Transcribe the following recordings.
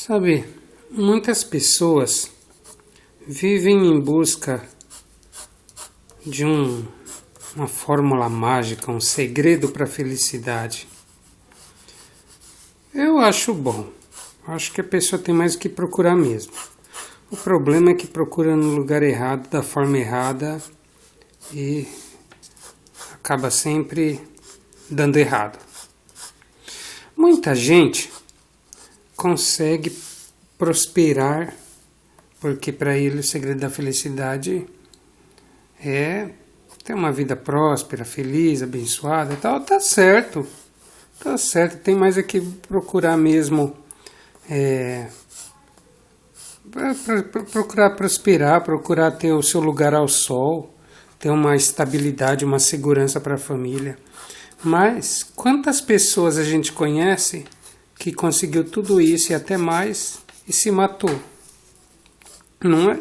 Sabe, muitas pessoas vivem em busca de uma fórmula mágica, um segredo para a felicidade. Eu acho bom. Acho que a pessoa tem mais o que procurar mesmo. O problema é que procura no lugar errado, da forma errada e acaba sempre dando errado. Muita gente consegue prosperar porque para ele o segredo da felicidade é ter uma vida próspera, feliz, abençoada e tal. Tá certo, tem mais é que procurar mesmo, procurar prosperar, procurar ter o seu lugar ao sol, ter uma estabilidade, uma segurança para a família. Mas quantas pessoas a gente conhece que conseguiu tudo isso e até mais e se matou? Não é?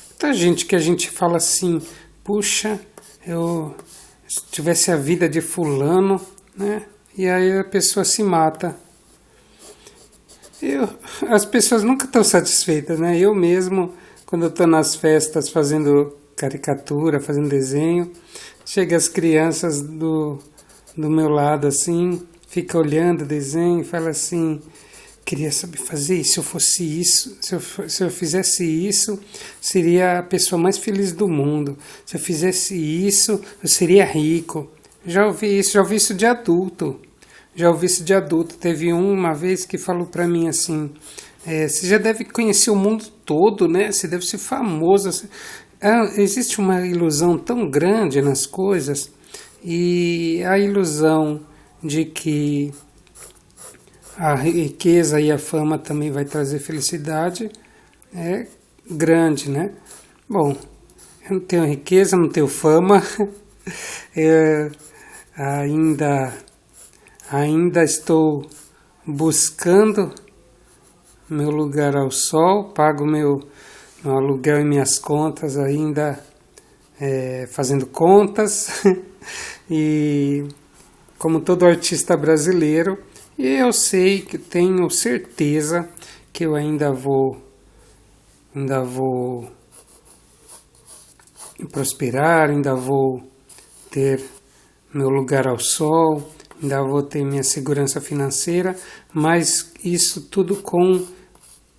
Muita gente que a gente fala assim, puxa, se tivesse a vida de fulano, né? E aí a pessoa se mata. As pessoas nunca estão satisfeitas, né? Eu mesmo, quando eu estou nas festas fazendo caricatura, fazendo desenho, chega as crianças do meu lado assim, fica olhando o desenho e fala assim, queria saber fazer isso, se eu fosse isso, se eu fizesse isso, seria a pessoa mais feliz do mundo. Se eu fizesse isso, eu seria rico. Já ouvi isso de adulto. Teve uma vez que falou para mim assim, você já deve conhecer o mundo todo, né? Você deve ser famoso. Existe uma ilusão tão grande nas coisas, e a ilusão de que a riqueza e a fama também vai trazer felicidade é grande, né? Bom, eu não tenho riqueza, não tenho fama, ainda estou buscando meu lugar ao sol, pago meu aluguel e minhas contas ainda, fazendo contas, e como todo artista brasileiro, eu sei que tenho certeza que eu ainda vou prosperar, ainda vou ter meu lugar ao sol, ainda vou ter minha segurança financeira, mas isso tudo com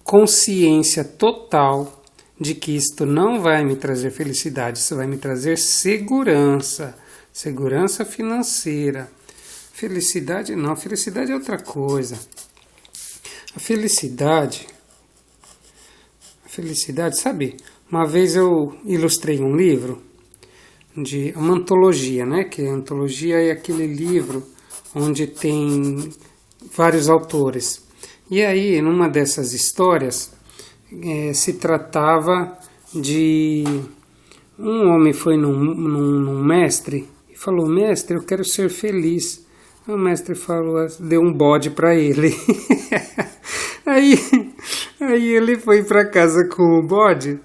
consciência total de que isto não vai me trazer felicidade, isso vai me trazer segurança financeira. Felicidade não, felicidade é outra coisa. A felicidade, sabe? Uma vez eu ilustrei um livro de uma antologia, né? Que a antologia é aquele livro onde tem vários autores. E aí, numa dessas histórias, se tratava de um homem foi num mestre e falou, mestre, eu quero ser feliz. O mestre falou, deu um bode para ele. aí ele foi para casa com o bode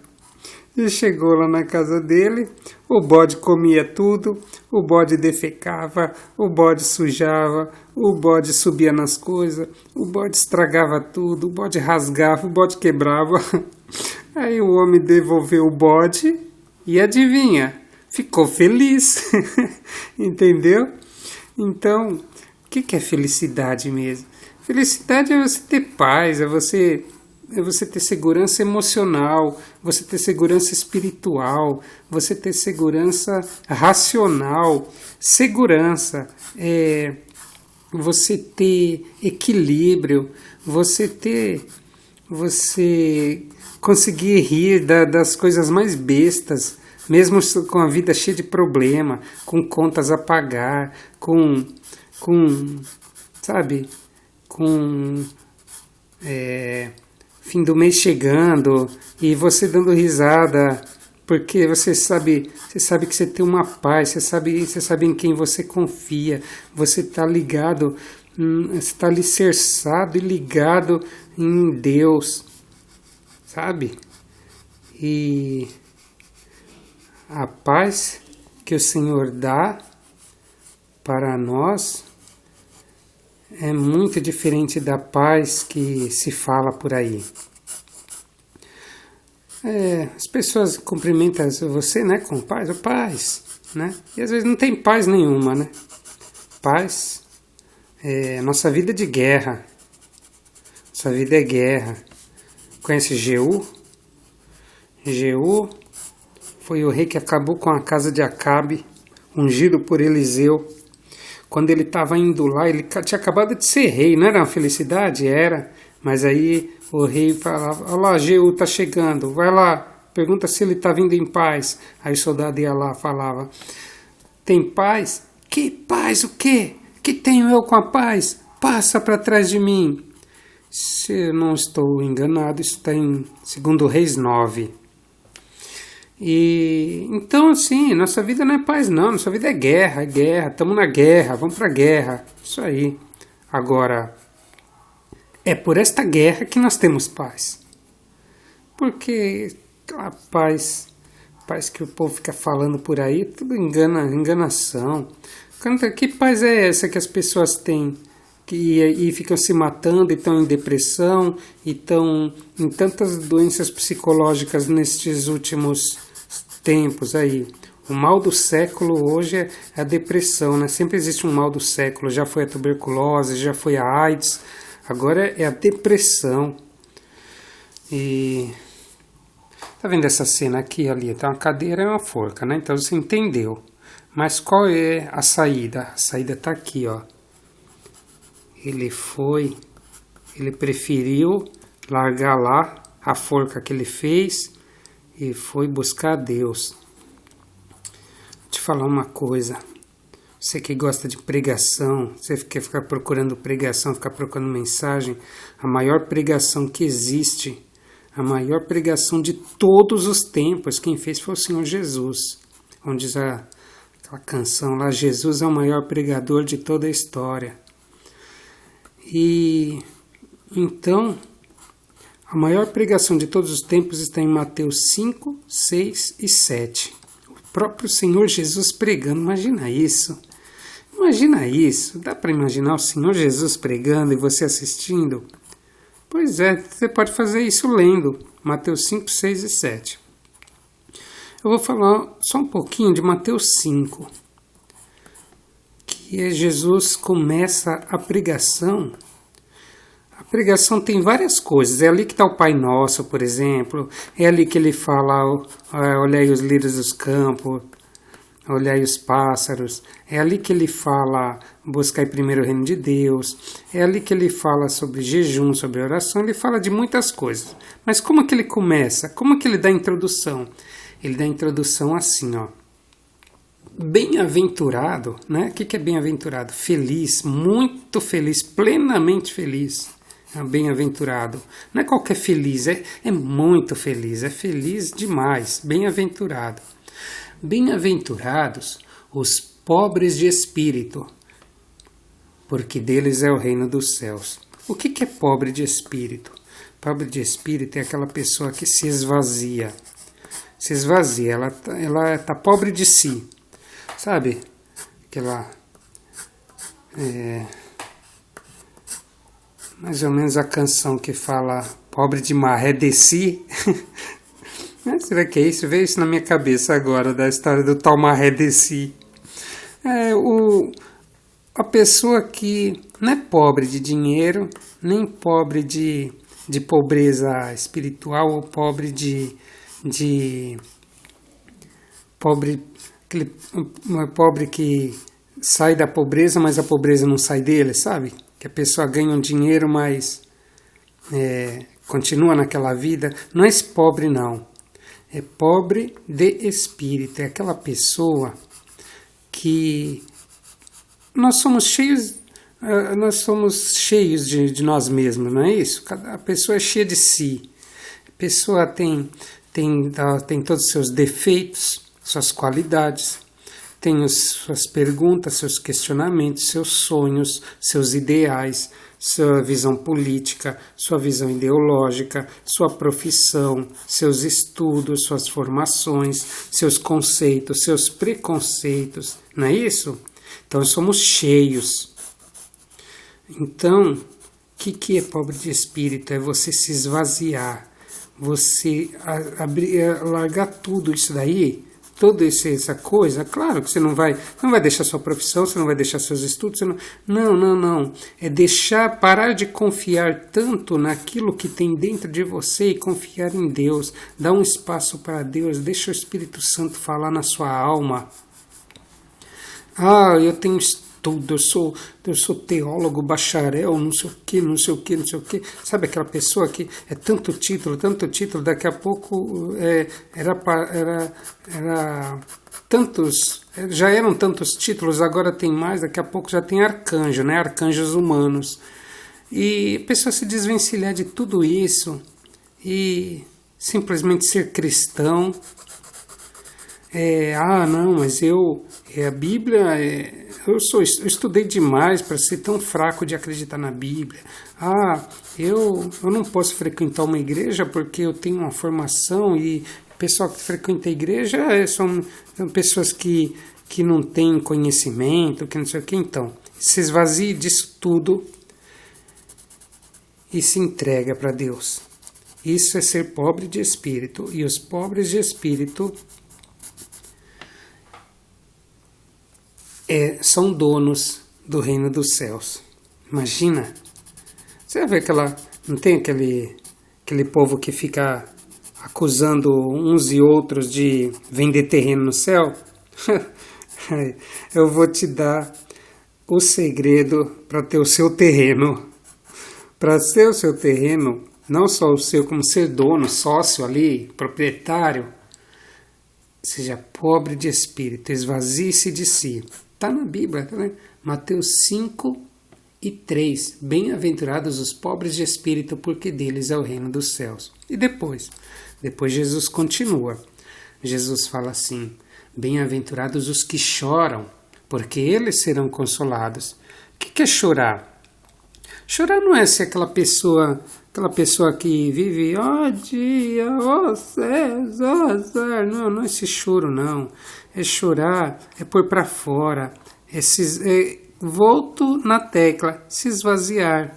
e chegou lá na casa dele. O bode comia tudo, o bode defecava, o bode sujava, o bode subia nas coisas, o bode estragava tudo, o bode rasgava, o bode quebrava. Aí o homem devolveu o bode e adivinha, ficou feliz. Entendeu? Então, o que é felicidade mesmo? Felicidade é você ter paz, é você ter segurança emocional, você ter segurança espiritual, você ter segurança racional. Segurança é você ter equilíbrio, você conseguir rir das coisas mais bestas, mesmo com a vida cheia de problema, com contas a pagar, com fim do mês chegando e você dando risada, porque você sabe que você tem uma paz, você sabe em quem você confia, você está ligado, você está alicerçado e ligado em Deus, sabe? E a paz que o Senhor dá para nós é muito diferente da paz que se fala por aí. As pessoas cumprimentam você, né, com paz, ou paz, né? E às vezes não tem paz nenhuma, né? Paz é nossa vida de guerra. Nossa vida é guerra. Conhece Jeú? Jeú foi o rei que acabou com a casa de Acabe, ungido por Eliseu. Quando ele estava indo lá, ele tinha acabado de ser rei, não era uma felicidade? Era. Mas aí o rei falava, olha lá, Jeú está chegando, vai lá, pergunta se ele está vindo em paz. Aí o soldado ia lá, falava, tem paz? Que paz o quê? Que tenho eu com a paz? Passa para trás de mim. Se eu não estou enganado, isso está em 2 Reis 9. E então, assim, nossa vida não é paz não, nossa vida é guerra, estamos na guerra, vamos para a guerra, isso aí. Agora, é por esta guerra que nós temos paz. Porque a paz que o povo fica falando por aí, tudo enganação. Que paz é essa que as pessoas têm? E ficam se matando, e estão em depressão, e estão em tantas doenças psicológicas nestes últimos tempos aí. O mal do século hoje é a depressão, né? Sempre existe um mal do século, já foi a tuberculose, já foi a AIDS, agora é a depressão. E tá vendo essa cena aqui e ali? Tá uma cadeira e uma forca, né? Então você entendeu. Mas qual é a saída? A saída tá aqui, ó. Ele preferiu largar lá a forca que ele fez e foi buscar Deus. Vou te falar uma coisa, você que gosta de pregação, você quer ficar procurando pregação, ficar procurando mensagem, a maior pregação que existe, a maior pregação de todos os tempos, quem fez foi o Senhor Jesus, onde diz aquela canção lá, Jesus é o maior pregador de toda a história. E então, a maior pregação de todos os tempos está em Mateus 5, 6 e 7. O próprio Senhor Jesus pregando, imagina isso. Imagina isso, dá para imaginar o Senhor Jesus pregando e você assistindo? Pois é, você pode fazer isso lendo Mateus 5, 6 e 7. Eu vou falar só um pouquinho de Mateus 5. Que Jesus começa a pregação. A pregação tem várias coisas. É ali que está o Pai Nosso, por exemplo. É ali que ele fala, olhai os lírios dos campos, olhai os pássaros. É ali que ele fala, buscai primeiro o reino de Deus. É ali que ele fala sobre jejum, sobre oração. Ele fala de muitas coisas. Mas como que ele começa? Como que ele dá a introdução? Ele dá a introdução assim, ó. Bem-aventurado, né? O que é bem-aventurado? Feliz, muito feliz, plenamente feliz. Bem-aventurado. Não é qualquer feliz, é muito feliz, é feliz demais. Bem-aventurado. Bem-aventurados os pobres de espírito, porque deles é o reino dos céus. O que é pobre de espírito? Pobre de espírito é aquela pessoa que se esvazia. Se esvazia, ela está pobre de si. Sabe, aquela, mais ou menos a canção que fala pobre de maré de si. Será que é isso? Veio isso na minha cabeça agora, da história do tal maré de si. A pessoa que não é pobre de dinheiro, nem pobre de pobreza espiritual, ou pobre aquele pobre que sai da pobreza, mas a pobreza não sai dele, sabe? Que a pessoa ganha um dinheiro, mas continua naquela vida. Não é esse pobre, não. É pobre de espírito. É aquela pessoa que nós somos cheios de nós mesmos, não é isso? A pessoa é cheia de si. A pessoa tem todos os seus defeitos, suas qualidades, tem suas perguntas, seus questionamentos, seus sonhos, seus ideais, sua visão política, sua visão ideológica, sua profissão, seus estudos, suas formações, seus conceitos, seus preconceitos, não é isso? Então somos cheios. Então, o que é pobre de espírito? É você se esvaziar, você largar tudo isso daí, toda essa coisa. Claro que você não vai deixar sua profissão, você não vai deixar seus estudos, não. É parar de confiar tanto naquilo que tem dentro de você e confiar em Deus. Dá um espaço para Deus, deixa o Espírito Santo falar na sua alma. Eu tenho estudo, eu sou teólogo, bacharel, não sei o que. Sabe aquela pessoa que é tanto título, daqui a pouco já eram tantos títulos, agora tem mais, daqui a pouco já tem arcanjo, né? Arcanjos humanos. E a pessoa se desvencilhar de tudo isso e simplesmente ser cristão. Mas a Bíblia, eu estudei demais para ser tão fraco de acreditar na Bíblia. Eu não posso frequentar uma igreja porque eu tenho uma formação e o pessoal que frequenta a igreja são pessoas que não têm conhecimento, que não sei o que. Então, se esvazie disso tudo e se entrega para Deus. Isso é ser pobre de espírito. E os pobres de espírito são donos do reino dos céus. Imagina, você vai ver não tem aquele povo que fica acusando uns e outros de vender terreno no céu? Eu vou te dar o segredo para ter o seu terreno. Para ser o seu terreno, não só o seu, como ser dono, sócio ali, proprietário, seja pobre de espírito, esvazie-se de si. Está na Bíblia, tá vendo? Mateus 5:3. Bem-aventurados os pobres de espírito, porque deles é o reino dos céus. E depois Jesus continua. Jesus fala assim: bem-aventurados os que choram, porque eles serão consolados. O que é chorar? Chorar não é ser aquela pessoa que vive, dia, céus, azar. Não é esse choro, não. É chorar, é pôr para fora, volto na tecla, se esvaziar.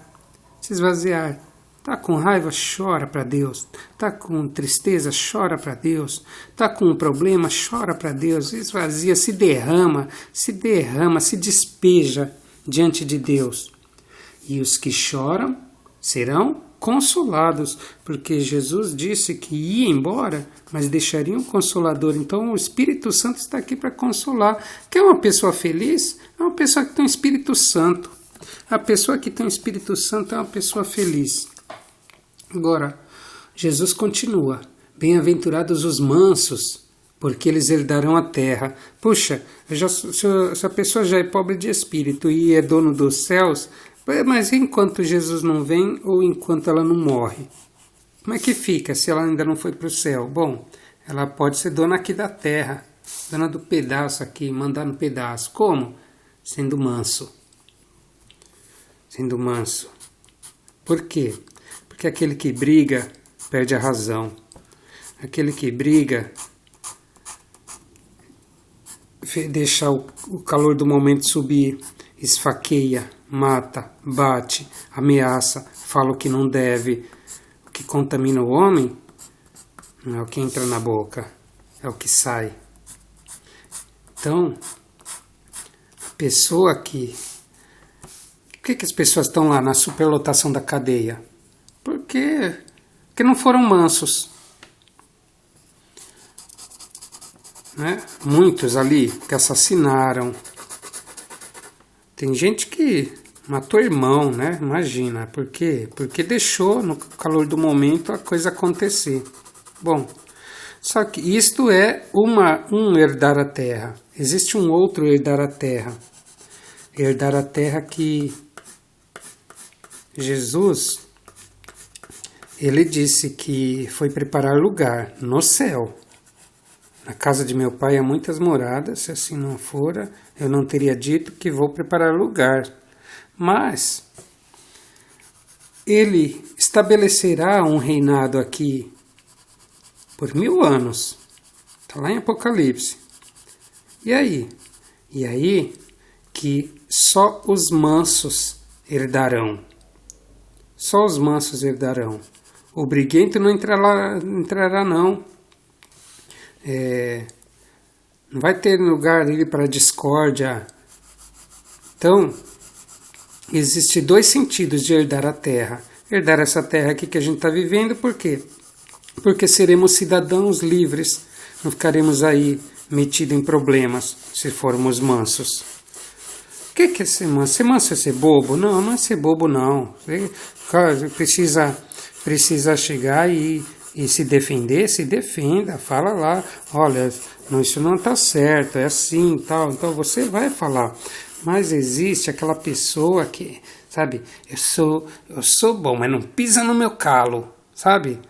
Tá com raiva? Chora para Deus. Tá com tristeza? Chora para Deus. Tá com um problema? Chora para Deus. Esvazia, se derrama, se despeja diante de Deus. E os que choram serão consolados, porque Jesus disse que ia embora, mas deixaria um consolador. Então o Espírito Santo está aqui para consolar. Quer uma pessoa feliz? É uma pessoa que tem o Espírito Santo. A pessoa que tem o Espírito Santo é uma pessoa feliz. Agora, Jesus continua: bem-aventurados os mansos, porque eles herdarão a terra. Puxa, se a pessoa já é pobre de espírito e é dono dos céus, mas enquanto Jesus não vem ou enquanto ela não morre? Como é que fica se ela ainda não foi para o céu? Bom, ela pode ser dona aqui da terra, dona do pedaço aqui, mandar no pedaço. Como? Sendo manso. Por quê? Porque aquele que briga perde a razão. Aquele que briga deixa o calor do momento subir, esfaqueia, mata, bate, ameaça, fala o que não deve. O que contamina o homem não é o que entra na boca, é o que sai. Então, a pessoa que... Por que as pessoas estão lá na superlotação da cadeia? Porque não foram mansos. Né? Muitos ali que assassinaram. Tem gente que matou irmão, né? Imagina. Por quê? Porque deixou no calor do momento a coisa acontecer. Bom, só que isto é um herdar a terra. Existe um outro herdar a terra. Herdar a terra que Jesus, ele disse que foi preparar lugar no céu. Na casa de meu pai há muitas moradas, se assim não fora, eu não teria dito que vou preparar lugar. Mas ele estabelecerá um reinado aqui por 1000 anos. Está lá em Apocalipse. E aí? E aí que só os mansos herdarão. Só os mansos herdarão. O briguento não entrará não. Não vai ter lugar ali para discórdia. Então, existem 2 sentidos de herdar a terra. Herdar essa terra aqui que a gente está vivendo, por quê? Porque seremos cidadãos livres, não ficaremos aí metidos em problemas, se formos mansos. O que é ser manso? Ser manso é ser bobo? Não, não é ser bobo não. Precisa chegar e se defender, se defenda, fala lá, olha, não, isso não está certo, é assim, tal, então você vai falar. Mas existe aquela pessoa que, sabe, eu sou bom, mas não pisa no meu calo, sabe?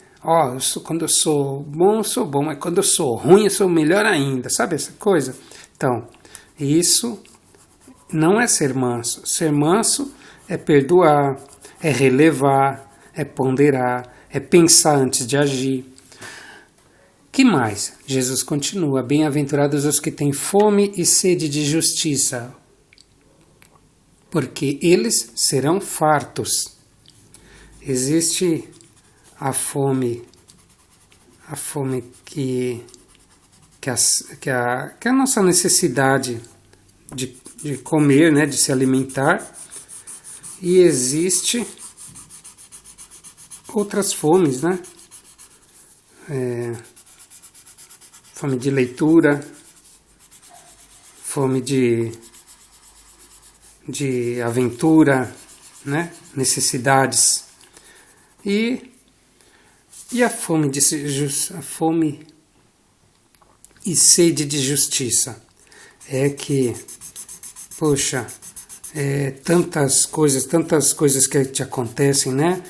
Quando eu sou bom, mas quando eu sou ruim, eu sou melhor ainda, sabe essa coisa? Então, isso não é ser manso. Ser manso é perdoar, é relevar, é ponderar, é pensar antes de agir. Que mais? Jesus continua, bem-aventurados os que têm fome e sede de justiça, porque eles serão fartos. Existe a fome que é a nossa necessidade de comer, né, de se alimentar, e existe outras fomes, né? Fome de leitura, fome de aventura, né? Necessidades. E a fome e sede de justiça. É que, poxa, tantas coisas que te acontecem, né?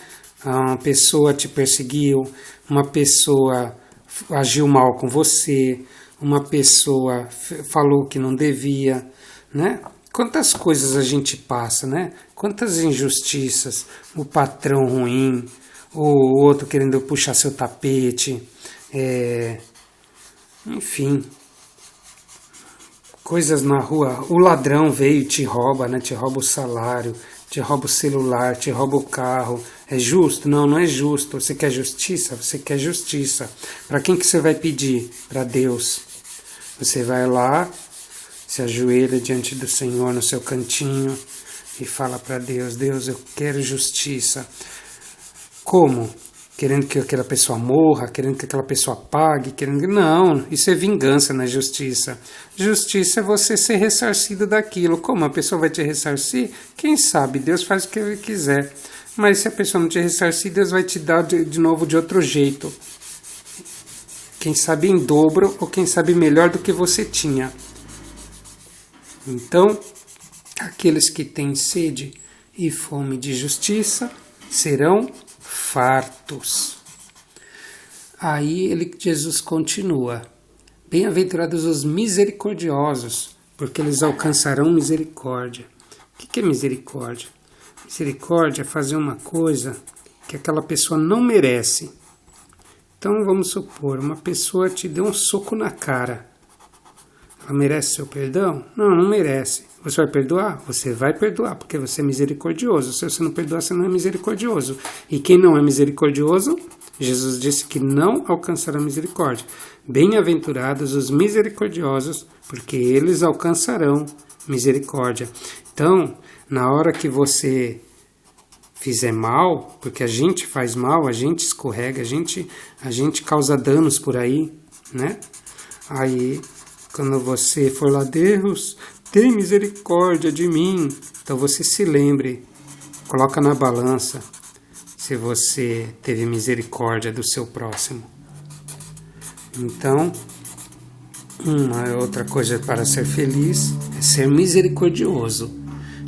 Uma pessoa te perseguiu, uma pessoa agiu mal com você, uma pessoa falou que não devia, né? Quantas coisas a gente passa, né? Quantas injustiças, o patrão ruim, o outro querendo puxar seu tapete, enfim, coisas na rua, o ladrão veio e te rouba, né? Te rouba o salário, te rouba o celular, te rouba o carro. É justo? Não, não é justo. Você quer justiça? Você quer justiça. Para quem que você vai pedir? Para Deus. Você vai lá, se ajoelha diante do Senhor no seu cantinho e fala para Deus, Deus, eu quero justiça. Como? Querendo que aquela pessoa morra, querendo que aquela pessoa pague, Não, isso é vingança, não é justiça. Justiça é você ser ressarcido daquilo. Como a pessoa vai te ressarcir? Quem sabe? Deus faz o que Ele quiser. Mas se a pessoa não te ressarcir, Deus vai te dar de novo de outro jeito. Quem sabe em dobro ou quem sabe melhor do que você tinha. Então, aqueles que têm sede e fome de justiça serão fartos. Aí Jesus continua, bem-aventurados os misericordiosos, porque eles alcançarão misericórdia. O que é misericórdia? Misericórdia é fazer uma coisa que aquela pessoa não merece. Então vamos supor, uma pessoa te deu um soco na cara. Ela merece seu perdão? Não, não merece. Você vai perdoar? Você vai perdoar, porque você é misericordioso. Se você não perdoar, você não é misericordioso. E quem não é misericordioso, Jesus disse que não alcançará misericórdia. Bem-aventurados os misericordiosos, porque eles alcançarão misericórdia. Então, na hora que você fizer mal, porque a gente faz mal, a gente escorrega, a gente causa danos por aí, né? Aí, quando você for lá, Deus, tem misericórdia de mim. Então você se lembre, coloca na balança se você teve misericórdia do seu próximo. Então, uma outra coisa para ser feliz é ser misericordioso.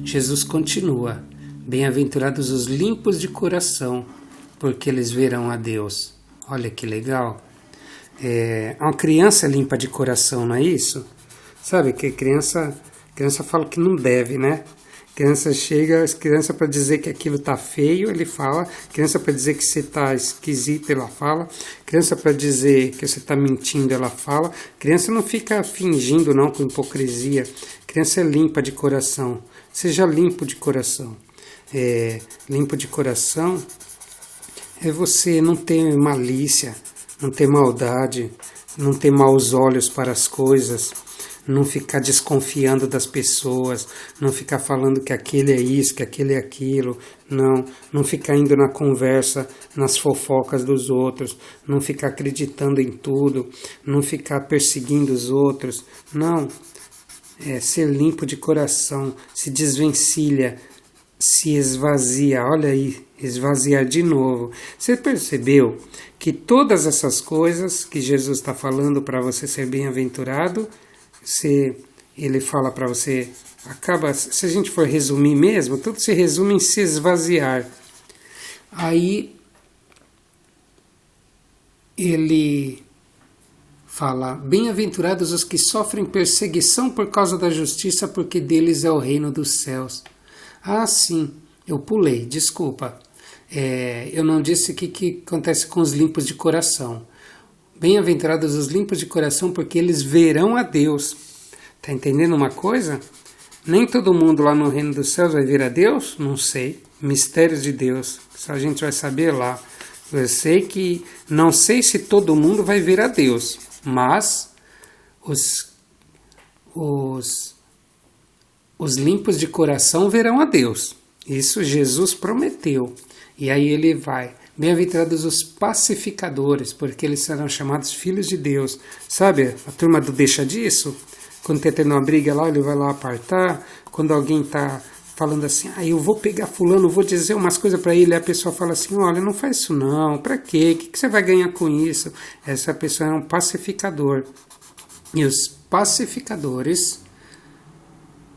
Jesus continua, bem-aventurados os limpos de coração, porque eles verão a Deus. Olha que legal. Uma criança limpa de coração, não é isso? Sabe que criança fala que não deve, né? Criança para dizer que aquilo tá feio, ele fala. Criança para dizer que você tá esquisito, ela fala. Criança para dizer que você tá mentindo, ela fala. Criança não fica fingindo não, com hipocrisia. Criança é limpa de coração. Seja limpo de coração. limpo de coração, é você não ter malícia, não ter maldade, não ter maus olhos para as coisas, não ficar desconfiando das pessoas, não ficar falando que aquele é isso, que aquele é aquilo, não ficar indo na conversa, nas fofocas dos outros, não ficar acreditando em tudo, não ficar perseguindo os outros, não, ser limpo de coração, se desvencilha, se esvazia, olha aí, esvaziar de novo. Você percebeu que todas essas coisas que Jesus está falando para você ser bem-aventurado, ele fala para você, se a gente for resumir mesmo, tudo se resume em se esvaziar. Aí ele fala, bem-aventurados os que sofrem perseguição por causa da justiça, porque deles é o reino dos céus. Ah, sim, eu pulei, desculpa. Eu não disse o que acontece com os limpos de coração. Bem-aventurados os limpos de coração, porque eles verão a Deus. Tá entendendo uma coisa? Nem todo mundo lá no reino dos céus vai ver a Deus? Não sei. Mistérios de Deus. Só a gente vai saber lá. Eu sei que... Não sei se todo mundo vai ver a Deus. Mas os limpos de coração verão a Deus. Isso Jesus prometeu. E aí ele vai. Bem-aventurados os pacificadores, porque eles serão chamados filhos de Deus. Sabe, a turma do deixa disso? Quando está tendo uma briga lá, ele vai lá apartar. Quando alguém está falando assim, eu vou pegar fulano, vou dizer umas coisas para ele, a pessoa fala assim, olha, não faz isso não, para quê? O que você vai ganhar com isso? Essa pessoa é um pacificador. E os pacificadores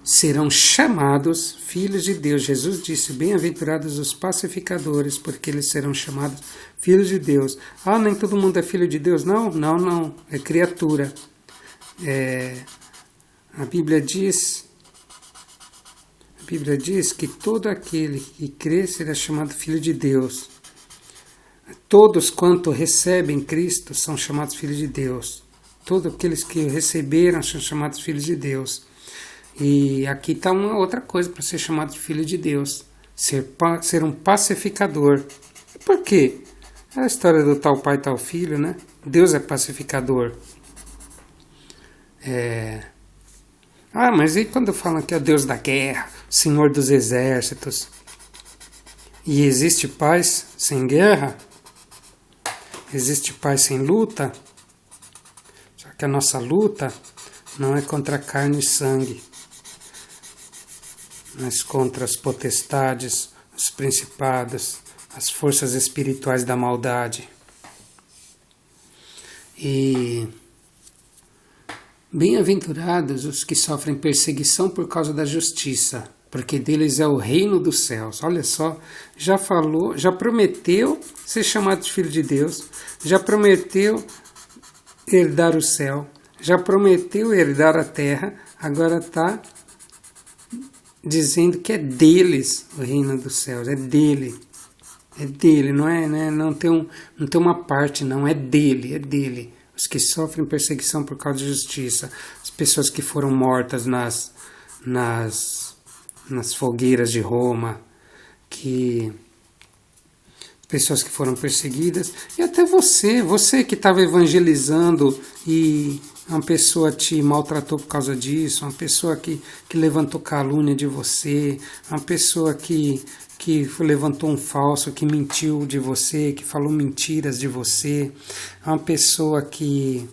serão chamados filhos de Deus. Jesus disse, bem-aventurados os pacificadores, porque eles serão chamados filhos de Deus. Ah, nem todo mundo é filho de Deus? Não, é criatura. A Bíblia diz que todo aquele que crê será chamado filho de Deus. Todos quanto recebem Cristo são chamados filhos de Deus. Todos aqueles que o receberam são chamados filhos de Deus. E aqui está uma outra coisa para ser chamado de filho de Deus. Ser um pacificador. Por quê? É a história do tal pai, tal filho, né? Deus é pacificador. Mas e quando falam que é o Deus da guerra, Senhor dos exércitos? E existe paz sem guerra? Existe paz sem luta? Só que a nossa luta não é contra carne e sangue, mas contra as potestades, os principados, as forças espirituais da maldade. E bem-aventurados os que sofrem perseguição por causa da justiça, porque deles é o reino dos céus. Olha só, já falou, já prometeu ser chamado de filho de Deus, já prometeu herdar o céu, já prometeu herdar a terra, agora está dizendo que é deles o reino dos céus, é dele, não tem uma parte, não, é dele. Os que sofrem perseguição por causa da justiça, as pessoas que foram mortas nas fogueiras de Roma, pessoas que foram perseguidas, e até você que estava evangelizando e uma pessoa te maltratou por causa disso, uma pessoa que levantou calúnia de você, uma pessoa que levantou um falso, que mentiu de você, que falou mentiras de você, uma pessoa que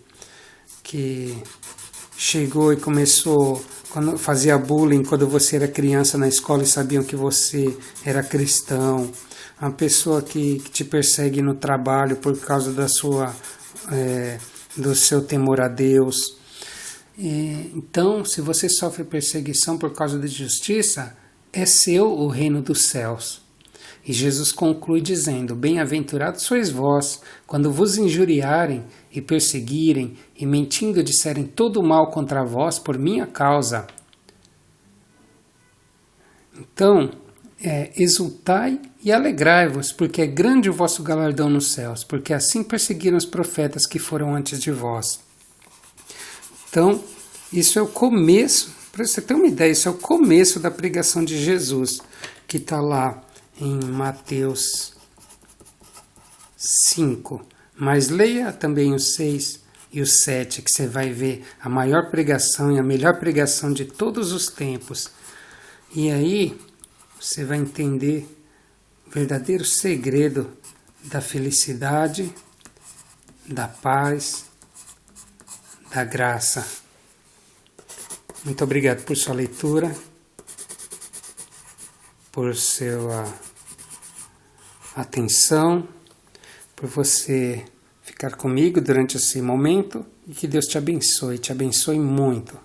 chegou e começou, quando fazia bullying quando você era criança na escola e sabiam que você era cristão, uma pessoa que te persegue no trabalho por causa do seu temor a Deus. Então, se você sofre perseguição por causa da justiça, é seu o reino dos céus. E Jesus conclui dizendo, bem-aventurados sois vós, quando vos injuriarem e perseguirem, e mentindo disserem todo o mal contra vós por minha causa. Então, exultai e alegrai-vos, porque é grande o vosso galardão nos céus, porque assim perseguiram os profetas que foram antes de vós. Então, isso é o começo, para você ter uma ideia, isso é o começo da pregação de Jesus, que está lá em Mateus 5. Mas leia também o 6 e o 7, que você vai ver a maior pregação e a melhor pregação de todos os tempos. E aí você vai entender o verdadeiro segredo da felicidade, da paz, da graça. Muito obrigado por sua leitura, por sua atenção, por você ficar comigo durante esse momento, e que Deus te abençoe muito.